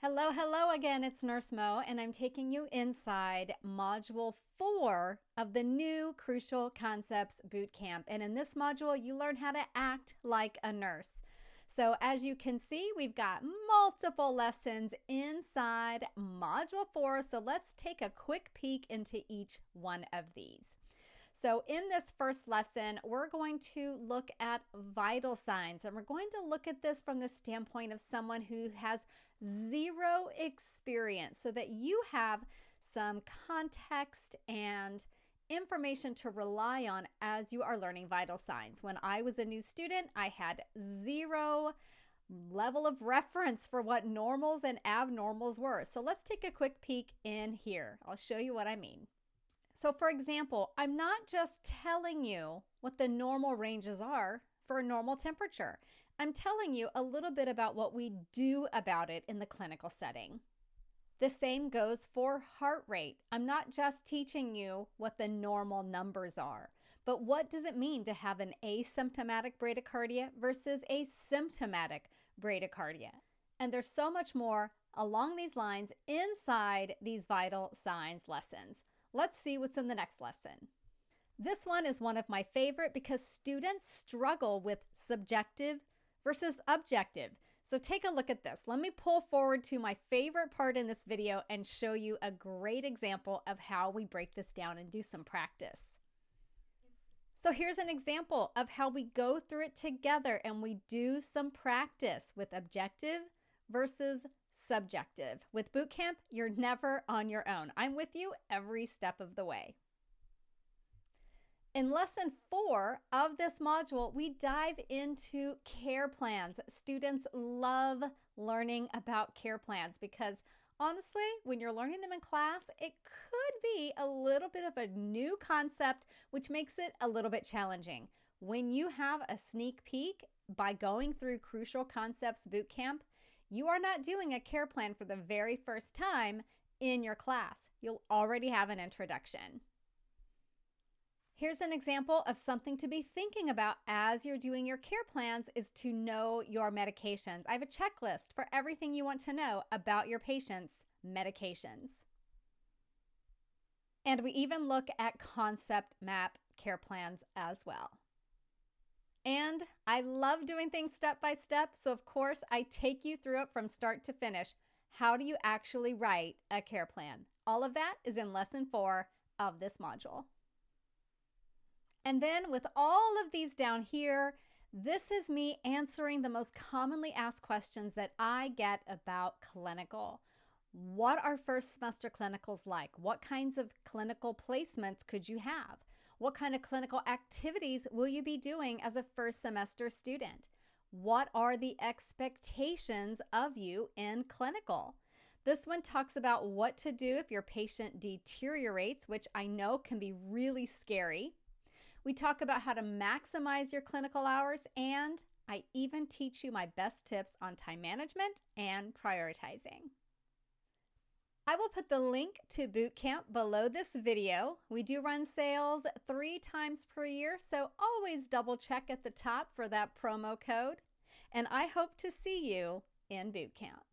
Hello, hello again. It's Nurse Mo, and I'm taking you inside Module 4 of the new Crucial Concepts Bootcamp. And in this module, you learn how to act like a nurse. So as you can see, we've got multiple lessons inside Module 4. So let's take a quick peek into each one of these. So in this first lesson, we're going to look at vital signs, and we're going to look at this from the standpoint of someone who has zero experience so that you have some context and information to rely on as you are learning vital signs. When I was a new student, I had zero level of reference for what normals and abnormals were. So let's take a quick peek in here. I'll show you what I mean. So for example, I'm not just telling you what the normal ranges are for a normal temperature. I'm telling you a little bit about what we do about it in the clinical setting. The same goes for heart rate. I'm not just teaching you what the normal numbers are, but what does it mean to have an asymptomatic bradycardia versus a symptomatic bradycardia? And there's so much more along these lines inside these vital signs lessons. Let's see what's in the next lesson. This one is one of my favorite because students struggle with subjective versus objective. So take a look at this. Let me pull forward to my favorite part in this video and show you a great example of how we break this down and do some practice. So here's an example of how we go through it together and we do some practice with objective versus subjective. With bootcamp, you're never on your own. I'm with you every step of the way. In lesson 4 of this module, we dive into care plans. Students love learning about care plans because honestly, when you're learning them in class, it could be a little bit of a new concept, which makes it a little bit challenging. When you have a sneak peek by going through Crucial Concepts Bootcamp, you are not doing a care plan for the very first time in your class. You'll already have an introduction. Here's an example of something to be thinking about as you're doing your care plans is to know your medications. I have a checklist for everything you want to know about your patient's medications. And we even look at concept map care plans as well. And I love doing things step by step, so of course I take you through it from start to finish. How do you actually write a care plan? All of that is in lesson 4 of this module. And then with all of these down here, this is me answering the most commonly asked questions that I get about clinical. What are first semester clinicals like? What kinds of clinical placements could you have? What kind of clinical activities will you be doing as a first semester student? What are the expectations of you in clinical? This one talks about what to do if your patient deteriorates, which I know can be really scary. We talk about how to maximize your clinical hours, and I even teach you my best tips on time management and prioritizing. I will put the link to bootcamp below this video. We do run sales 3 times per year, so always double check at the top for that promo code. And I hope to see you in bootcamp.